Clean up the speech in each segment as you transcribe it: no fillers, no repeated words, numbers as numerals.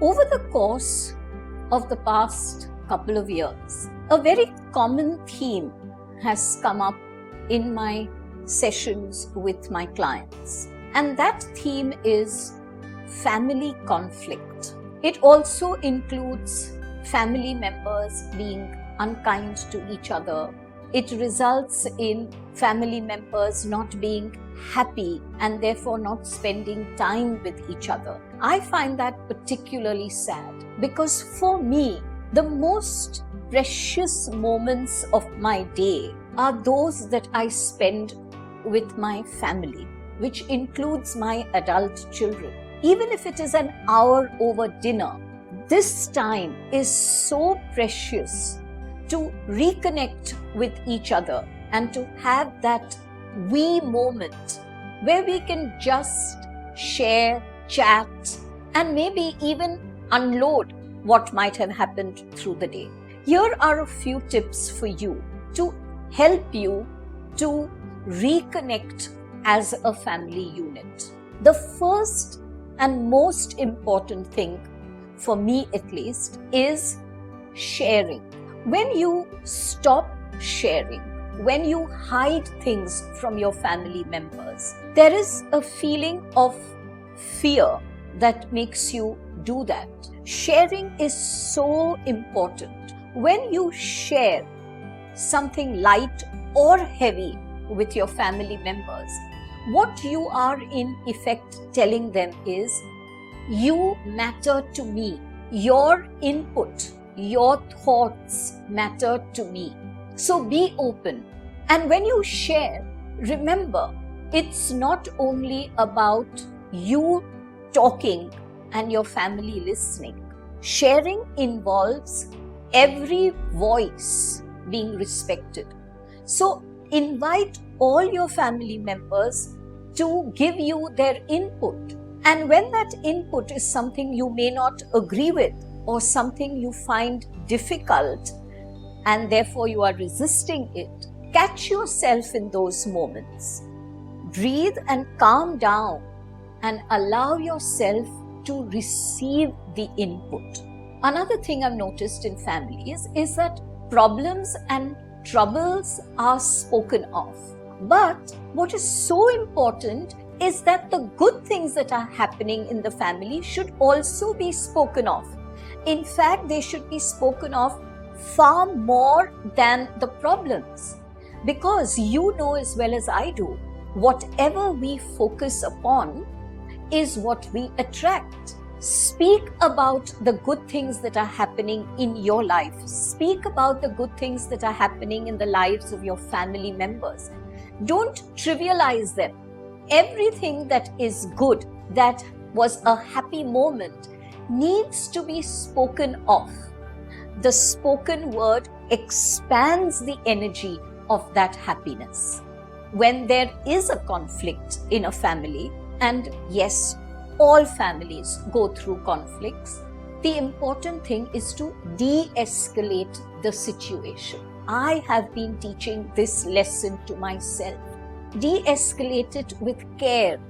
Over the course of the past couple of years, a very common theme has come up in my sessions with my clients, and that theme is family conflict. It also includes family members being unkind to each other. It results in family members not being happy and therefore not spending time with each other. I find that particularly sad because for me, the most precious moments of my day are those that I spend with my family, which includes my adult children. Even if it is an hour over dinner, this time is so precious to reconnect with each other and to have that we moment where we can just share, chat, and maybe even unload what might have happened through the day. Here are a few tips for you to help you to reconnect as a family unit. The first and most important thing, for me at least, is sharing. When you stop sharing, when you hide things from your family members, there is a feeling of fear that makes you do that. Sharing is so important. When you share something light or heavy with your family members, what you are in effect telling them is, you matter to me. Your input, your thoughts matter to me. So be open. And when you share, remember, it's not only about you talking and your family listening. Sharing involves every voice being respected. So invite all your family members to give you their input. And when that input is something you may not agree with or something you find difficult and therefore you are resisting it, catch yourself in those moments. Breathe and calm down and allow yourself to receive the input. Another thing I've noticed in families is that problems and troubles are spoken of. But what is so important is that the good things that are happening in the family should also be spoken of. In fact, they should be spoken of far more than the problems. Because you know as well as I do, whatever we focus upon is what we attract. Speak about the good things that are happening in your life. Speak about the good things that are happening in the lives of your family members. Don't trivialize them. Everything that is good, that was a happy moment, needs to be spoken of. The spoken word expands the energy of that happiness. When there is a conflict in a family, and yes, all families go through conflicts, the important thing is to de-escalate the situation. I have been teaching this lesson to myself. De-escalate it with care,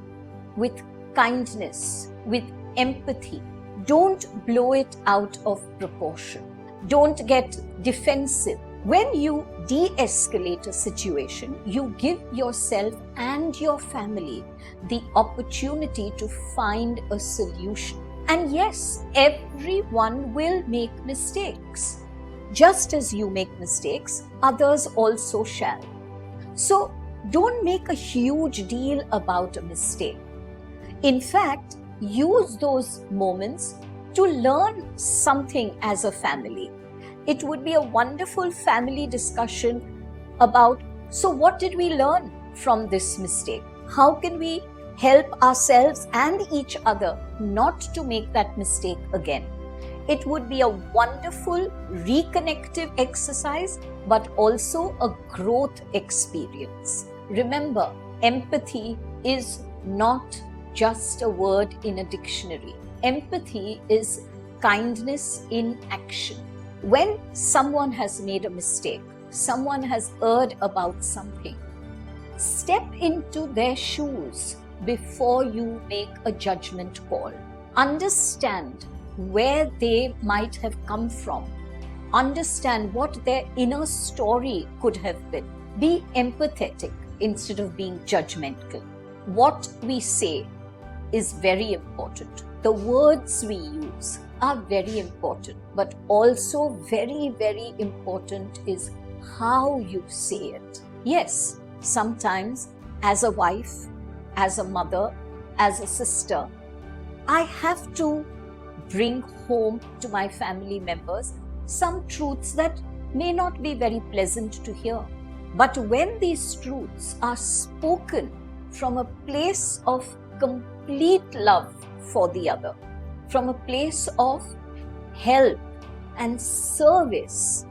with kindness, with empathy. Don't blow it out of proportion. Don't get defensive. When you de-escalate a situation, you give yourself and your family the opportunity to find a solution. And yes, everyone will make mistakes. Just as you make mistakes, others also shall. So don't make a huge deal about a mistake. In fact, use those moments to learn something as a family. It would be a wonderful family discussion about, so what did we learn from this mistake? How can we help ourselves and each other not to make that mistake again? It would be a wonderful reconnective exercise, but also a growth experience. Remember, empathy is not just a word in a dictionary. Empathy is kindness in action. When someone has made a mistake, someone has erred about something, step into their shoes before you make a judgment call. Understand where they might have come from, understand what their inner story could have been. Be empathetic instead of being judgmental. What we say is very important. The words we use are very important, but also very, very important is how you say it. Yes, sometimes as a wife, as a mother, as a sister, I have to bring home to my family members some truths that may not be very pleasant to hear. But when these truths are spoken from a place of complete love for the other, from a place of help and service,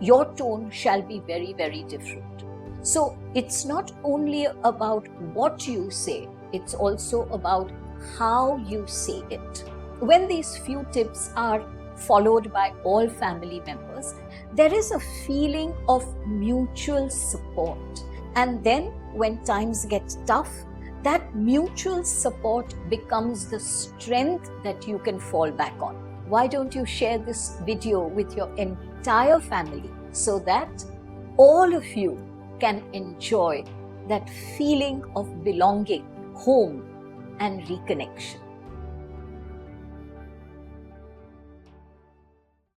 your tone shall be very, very different. So it's not only about what you say, it's also about how you say it. When these few tips are followed by all family members, there is a feeling of mutual support. And then when times get tough, that mutual support becomes the strength that you can fall back on. Why don't you share this video with your entire family so that all of you can enjoy that feeling of belonging, home, and reconnection?